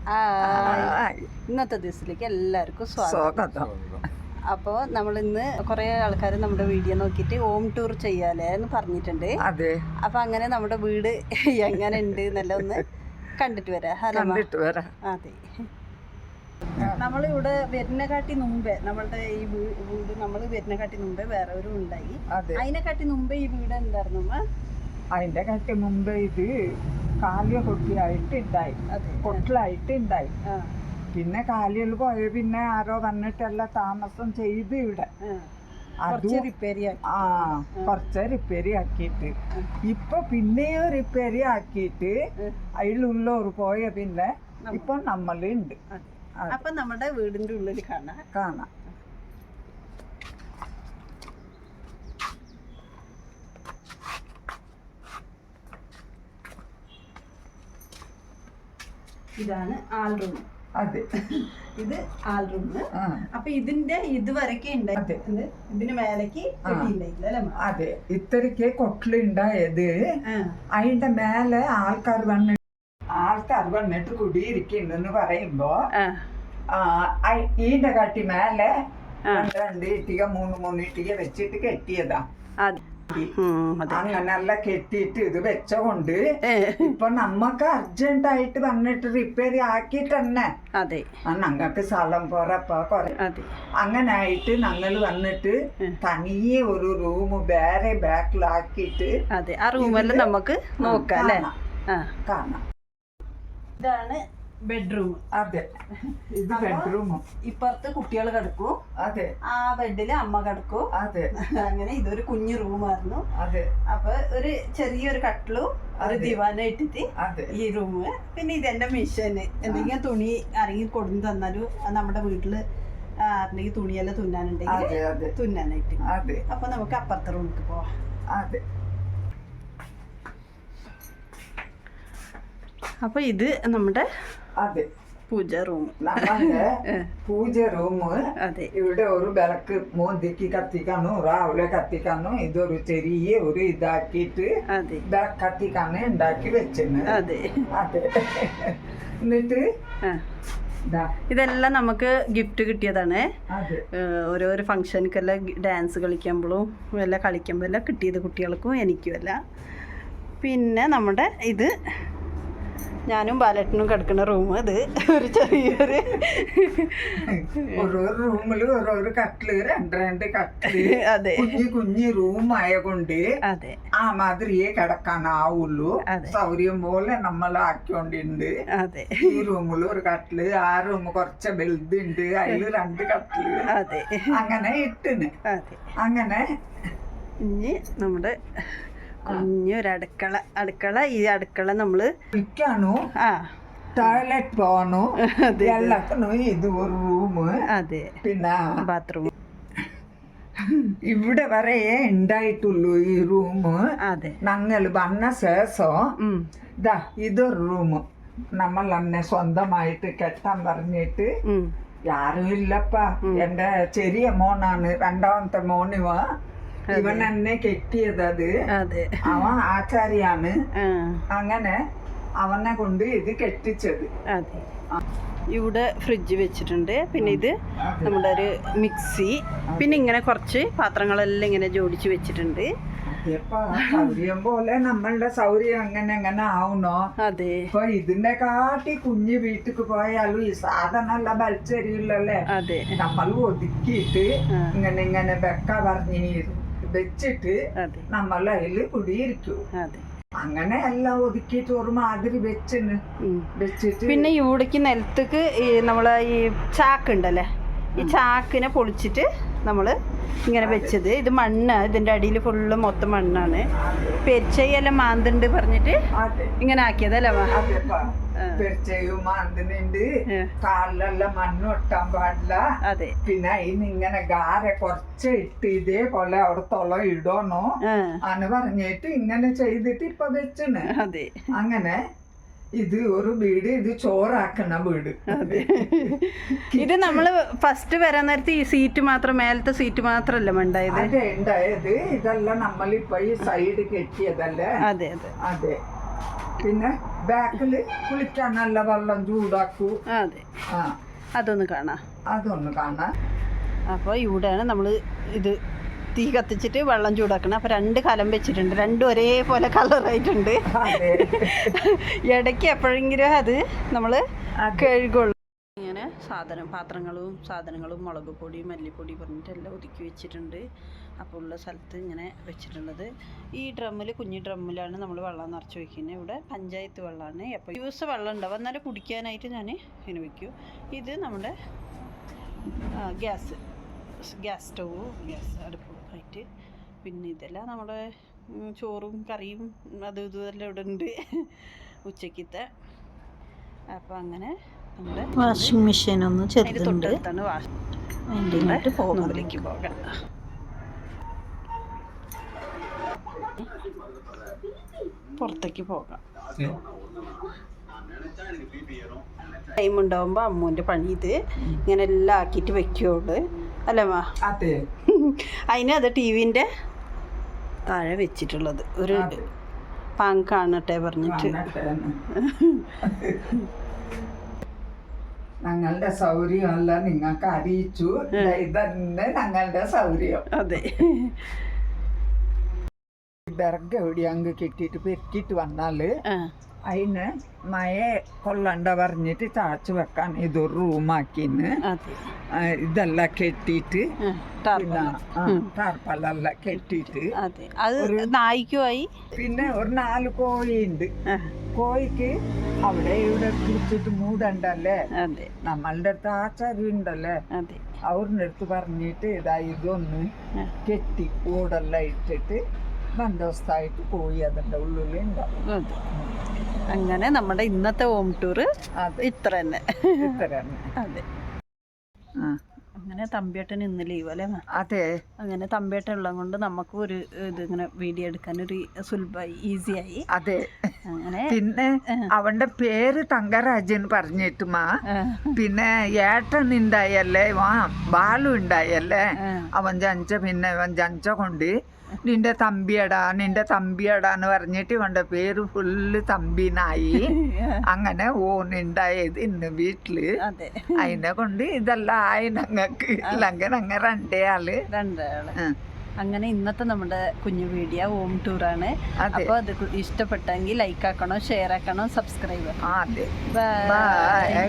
ഇന്നത്തെ ദിവസത്തിലേക്ക് എല്ലാവർക്കും സ്വാഗതം. അപ്പോൾ നമ്മളിന്ന് കുറേ ആൾക്കാർ നമ്മുടെ വീഡിയോ നോക്കിയിട്ട് ഹോം ടൂർ ചെയ്യാലേ എന്ന് പറഞ്ഞിട്ടുണ്ട്. അതെ. അപ്പോൾ അങ്ങനെ നമ്മുടെ വീട് എങ്ങനെ ഉണ്ട് എന്നല്ല ഒന്ന് കണ്ടിട്ട് വരാം. അതെ, നമ്മളിവിടെ വരുന്നകാട്ടി മുമ്പേ നമ്മളുടെ ഈ വീട് നമ്മൾ വരുന്നകാട്ടി മുമ്പേ വേറെ ഒരു ഉണ്ടായി. അതിനെക്കാട്ടി മുമ്പേ ഈ വീട് എന്തായിരുന്നു? അതിന്റെ കാട്ടി മുമ്പേ ഇത് കാലിയ കൊട്ടിയായിട്ട് ഉണ്ടായി, കൊട്ടിലായിട്ട് ഉണ്ടായി. പിന്നെ കാലികൾ പോയ പിന്നെ ആരോ വന്നിട്ടെല്ലാം താമസം ചെയ്ത് ഇവിടെ കുറച്ച് റിപ്പയറി ആക്കിയിട്ട് ഇപ്പൊ പിന്നെയോ റിപ്പയറി ആക്കിയിട്ട് അതിലുള്ളവർ പോയ പിന്നെ ഇപ്പൊ നമ്മളുണ്ട്. അപ്പൊ നമ്മുടെ വീടിന്റെ ഉള്ളിൽ കാണാം. ഇതാണ് ആൾ റൂം. അതെ, ഇത് ആൾ റൂം. അപ്പൊ ഇതിന്റെ ഇതുവരക്കെ ഉണ്ടായിരുന്നു, ഇതിന് മേലേക്ക് ഉണ്ടായില്ല. അതെ, ഇത്രയ്ക്ക് കൊട്ടിലുണ്ടായത്. അതിന്റെ മേലെ ആൾക്കാർ വന്നിട്ട് കുടിയിരിക്കുന്നെന്ന് പറയുമ്പോ ഈന്റെ കാട്ടി മേലെ 2 ഇട്ടിക 3 ഇട്ടിക വെച്ചിട്ട് കെട്ടിയതാ. അങ്ങനെല്ലാം കെട്ടിയിട്ട് ഇത് വെച്ചോണ്ട് ഇപ്പൊ നമ്മക്ക് അർജന്റ് ആയിട്ട് വന്നിട്ട് റിപ്പയർ ആക്കിട്ട് തന്നെ ഞങ്ങൾക്ക് സ്ഥലം പോറപ്പ കൊറേ അങ്ങനെ ആയിട്ട് ഞങ്ങൾ വന്നിട്ട് തനിയെ ഒരു റൂം വേറെ ബാക്കിലാക്കിയിട്ട് ആ റൂമെല്ലാം നമുക്ക് നോക്കാം അല്ലേ, കാണാം. ഇതാണ് ബെഡ്റൂം. അതെ, ഇത് ബെഡ്റൂം. ഇപ്പുറത്ത് കുട്ടികൾ കിടക്കും. അതെ, ആ ബെഡില് അമ്മ കിടക്കും. അതെ, അങ്ങനെ ഇതൊരു കുഞ്ഞു റൂമായിരുന്നു. അതെ. അപ്പൊ ഒരു ചെറിയൊരു കട്ടിലും ഒരു ദിവാനും ഇട്ടിട്ട് ഈ റൂമ്. പിന്നെ ഇതെന്റെ മിഷന്, എന്തെങ്കിലും തുണി ആരെങ്കിലും കൊടുന്ന് തന്നാലും നമ്മുടെ വീട്ടില് ആരെങ്കിലും തുണിയെല്ലാം തുന്നാനുണ്ടെങ്കിൽ തുന്നാനായിട്ട്. അപ്പൊ നമുക്ക് അപ്പുറത്തെ റൂമിൽ പോവാം. അതെ. അപ്പൊ ഇത് നമ്മുടെ പൂജ റൂം. പൂജ റൂം. അതെ, ഇവിടെ ഒരു വിളക്ക് മോന്തിക്ക് കത്തിക്കാനും രാവിലെ കത്തിക്കാനും ഇതൊരു ചെറിയ ഒരു ഇതാക്കിയിട്ട് കത്തിക്കാനും ഉണ്ടാക്കി വെച്ചിരുന്നു. അതെ, അതെ. എന്നിട്ട് ഇതെല്ലാം നമുക്ക് ഗിഫ്റ്റ് കിട്ടിയതാണ്. ഓരോരോ ഫംഗ്ഷനക്കെല്ലാം ഡാൻസ് കളിക്കുമ്പോഴും എല്ലാം കളിക്കുമ്പോൾ എല്ലാം കിട്ടിയത് കുട്ടികൾക്കും എനിക്കും എല്ലാം. പിന്നെ നമ്മുടെ ഇത് ഞാനും ബാലേട്ടനും കിടക്കുന്ന റൂം. ഇത് ഒരു ചെറിയൊരു ഓരോ റൂമില് ഓരോരോ കട്ടില് 2 കട്ടില്. അതെ, കുഞ്ഞു റൂം ആയകൊണ്ട് അതെ ആ മാതിരിയെ കിടക്കാനാവുള്ളൂ. സൗകര്യം പോലെ നമ്മൾ ആക്കിക്കൊണ്ടുണ്ട്. അതെ, ഈ റൂമില് ഒരു കട്ടില്, ആ റൂം കുറച്ച് വലുതുണ്ട്, അതില് 2 കട്ടില്. അതെ, അങ്ങനെ ഇട്ടിന്. അതെ. അങ്ങനെ ഇനി നമ്മുടെ കുഞ്ഞൊരു അടുക്കള. ഈ അടുക്കള നമ്മള് കുളിക്കാനോ ടോയ്ലറ്റ് പോകാനോ എല്ലാത്തിനും ഇത് ഒരു റൂമ്. അതെ, പിന്നെ ബാത്റൂം. ഇവിടെ വരെ ഉണ്ടായിട്ടുള്ളൂ ഈ റൂമ്. അതെ, ഞങ്ങൾ വന്ന ശേഷം ഇതൊരു റൂമ് നമ്മൾ തന്നെ സ്വന്തമായിട്ട് കെട്ടാൻ പറഞ്ഞിട്ട് യാരും ഇല്ലപ്പ. എന്റെ ചെറിയ മോനാണ്, 2ാമത്തെ മോനുവ. ഇവൻ എന്നെ കെട്ടിയത്. അവൻ ആചാര്യാണ്. അങ്ങനെ അവനെ കൊണ്ട് ഇത് കെട്ടിച്ചത്. ഇവിടെ ഫ്രിഡ്ജ് വെച്ചിട്ടുണ്ട്. പിന്നെ ഇത് നമ്മുടെ ഒരു മിക്സി. പിന്നെ ഇങ്ങനെ കുറച്ച് പാത്രങ്ങളെല്ലാം ഇങ്ങനെ ജോഡിച്ച് വെച്ചിട്ടുണ്ട്. സൗകര്യം പോലെ നമ്മളുടെ സൗകര്യം അങ്ങനെ ആവുന്നോ. അതെ, ഇപ്പൊ ഇതിന്റെ കാട്ടി കുഞ്ഞു വീട്ടിക്ക് പോയാലും ഈ സാധനം എല്ലാം വലിച്ചെറിയില്ലല്ലേ. അതെ, നമ്മൾ ഒതുക്കിയിട്ട് ഇങ്ങനെ വെക്ക പറഞ്ഞ് വെച്ചിട്ട് നമ്മൾ അതില് കുടിയിരിക്കും. അങ്ങനെ എല്ലാം ഒതുക്കിയിട്ട് ഒരു മാതിരി വെച്ചിട്ട് പിന്നെ ഇവിടേക്ക് നിലത്തേക്ക് നമ്മളെ ഈ ചാക്കുണ്ടല്ലേ, ഈ ചാക്കിനെ പൊളിച്ചിട്ട് നമ്മള് ഇങ്ങനെ വെച്ചത്. ഇത് മണ്ണ്, ഇതിന്റെ അടിയിൽ ഫുള്ള് മൊത്തം മണ്ണാണ്. പെരിച്ചയെല്ലാം മാന്തുണ്ട് പറഞ്ഞിട്ട് ഇങ്ങനെ ആക്കിയതല്ലേ. മാന്തുന്നുണ്ട്, കാലിലെല്ലാം മണ്ണൊട്ടാൻ പാടില്ല. അതെ, പിന്നെ ഇങ്ങനെ ഗാര കുറച്ച് ഇട്ട് ഇതേപോലെ അവിടത്തോളം ഇടണോ എന്ന് പറഞ്ഞിട്ട് ഇങ്ങനെ ചെയ്തിട്ട് ഇപ്പൊ വെച്ചണ്. അതെ, അങ്ങനെ ഇത് ഒരു വീട്, ഇത് ചോറാക്കുന്ന വീട്. ഇത് നമ്മള് ഫസ്റ്റ് വരാൻ നേരത്തെ ഈ സീറ്റ് മാത്രം, മേലത്തെ സീറ്റ് മാത്രല്ല ഉണ്ടായത്. അതെ, ഉണ്ടായത്. ഇതെല്ലാം നമ്മളിപ്പോ ഈ സൈഡ് കെട്ടിയതല്ലേ. അതെ, അതെ, അതെ. പിന്നെ ബാക്കില് കുളിക്കാൻ നല്ല വെള്ളം ചൂടാക്കൂ. അതെ, അതൊന്ന് കാണാം. അതൊന്ന് കാണാം. അപ്പോൾ ഇവിടെയാണ് നമ്മൾ ഇത് തീ കത്തിച്ചിട്ട് വെള്ളം ചൂടാക്കണം. അപ്പോൾ 2 കലം വെച്ചിട്ടുണ്ട്, രണ്ടും ഒരേപോലെ കളറായിട്ടുണ്ട്. ഇടയ്ക്ക് എപ്പോഴെങ്കിലും അത് നമ്മൾ കഴുകുള്ളൂ. ഇങ്ങനെ പാത്രങ്ങളും മുളക് പൊടി മല്ലിപ്പൊടി പറഞ്ഞിട്ടെല്ലാം ഒതുക്കി വെച്ചിട്ടുണ്ട്. അപ്പോൾ ഉള്ള സ്ഥലത്ത് ഇങ്ങനെ വെച്ചിട്ടുള്ളത്. ഈ കുഞ്ഞു ഡ്രമ്മിലാണ് നമ്മൾ വെള്ളം നിറച്ച് വയ്ക്കുന്നത്. ഇവിടെ പഞ്ചായത്ത് വെള്ളമാണ്. അപ്പോൾ യൂസ് വെള്ളം ഉണ്ടാവും, എന്നാലും കുടിക്കാനായിട്ട് ഞാൻ ഇങ്ങനെ വയ്ക്കും. ഇത് നമ്മുടെ ഗ്യാസ് സ്റ്റൗവ്, ഗ്യാസ് അടുപ്പായിട്ട്. പിന്നെ ഇതെല്ലാം നമ്മുടെ ചോറും കറിയും അതും ഇതെല്ലാം ഇവിടെ ഉണ്ട് ഉച്ചക്കത്തെ. അപ്പോൾ അങ്ങനെ നമ്മുടെ വാഷിംഗ് മെഷീൻ ഒന്ന് തൊട്ടടുത്താണ് മുമ്പിലേക്ക് പോകാം. പുറത്തേക്ക് പോകാം. ടൈം ഉണ്ടാവുമ്പോൾ അമ്മൂൻ്റെ പണി ഇത് ഇങ്ങനെ എല്ലാം ആക്കിയിട്ട് വെക്കുള്ളൂ അല്ലേ മാ? അതിന് ടി വിൻ്റെ താഴെ വെച്ചിട്ടുള്ളത് ഒരു പാങ് കാണട്ടെ പറഞ്ഞിട്ട്. ഞങ്ങളുടെ സൗകര്യമല്ല നിങ്ങൾക്ക് അറിയിച്ചു, ഇതന്നെ ഞങ്ങളുടെ സൗകര്യം. അതെ, വിറക് എവിടെയാ അങ്ങ് കെട്ടിയിട്ട് പെരുക്കിയിട്ട് വന്നാല് അതിന് മഴ കൊള്ളണ്ട പറഞ്ഞിട്ട് ചാച്ചു വെക്കാൻ ഇതൊരു റൂമാക്കിന്ന് ഇതെല്ലാം കെട്ടിയിട്ട് ടാർപ്പലെല്ലാം കെട്ടിയിട്ട് നായിക്കുമായി. പിന്നെ ഒരു 4 കോഴിയുണ്ട്. കോഴിക്ക് അവിടെ ഇവിടെ പിടിച്ചിട്ട് മൂടണ്ടല്ലേ, നമ്മളുടെ അടുത്ത് ആചാര്യം ഉണ്ടല്ലേ, അവരുടെ അടുത്ത് പറഞ്ഞിട്ട് ഇതൊന്ന് കെട്ടി കൂടെല്ലാം ഇട്ടിട്ട് ബന്ധവസ്ഥായിട്ട് കോഴി അതിൻ്റെ ഉള്ളിലുണ്ടാവും. അങ്ങനെ നമ്മുടെ ഇന്നത്തെ ഹോം ടൂർ ഇത്ര തന്നെ. അതെ, അങ്ങനെ തമ്പിയേട്ടൻ ഇന്ന് ലീവ് അല്ലേ? അതെ, അങ്ങനെ തമ്പിയേട്ടൻ ഉള്ളത് കൊണ്ട് നമുക്ക് ഒരു ഇതിങ്ങനെ വീഡിയോ എടുക്കാനൊരു സുലഭമായി, ഈസിയായി. അതെ, അങ്ങനെ പിന്നെ അവന്റെ പേര് തങ്കരാജൻ പറഞ്ഞിട്ടുമാ. പിന്നെ ഏട്ടൻ ഉണ്ടായല്ലേ, ബാലു ഉണ്ടായല്ലേ, അവൻ ജനിച്ച കൊണ്ട് നിന്റെ തമ്പിയടാന്ന് പറഞ്ഞിട്ട് ഇവന്റെ പേര് ഫുള്ള് തമ്പിനായി. അങ്ങനെ ഓനുണ്ടായത് ഇന്ന് വീട്ടില്. അതിനെ കൊണ്ട് ഇതെല്ലാം ആയി ഞങ്ങക്ക്. ഇല്ലെങ്കിൽ അങ്ങ് രണ്ടാള്. അങ്ങനെ ഇന്നത്തെ നമ്മുടെ കുഞ്ഞു വീഡിയോ ഹോം ടൂറാണ്. അപ്പോൾ അത് ഇഷ്ടപ്പെട്ടെങ്കിൽ ലൈക്ക് ആക്കണം, ഷെയർ ആക്കണം, സബ്സ്ക്രൈബ്. ബൈ.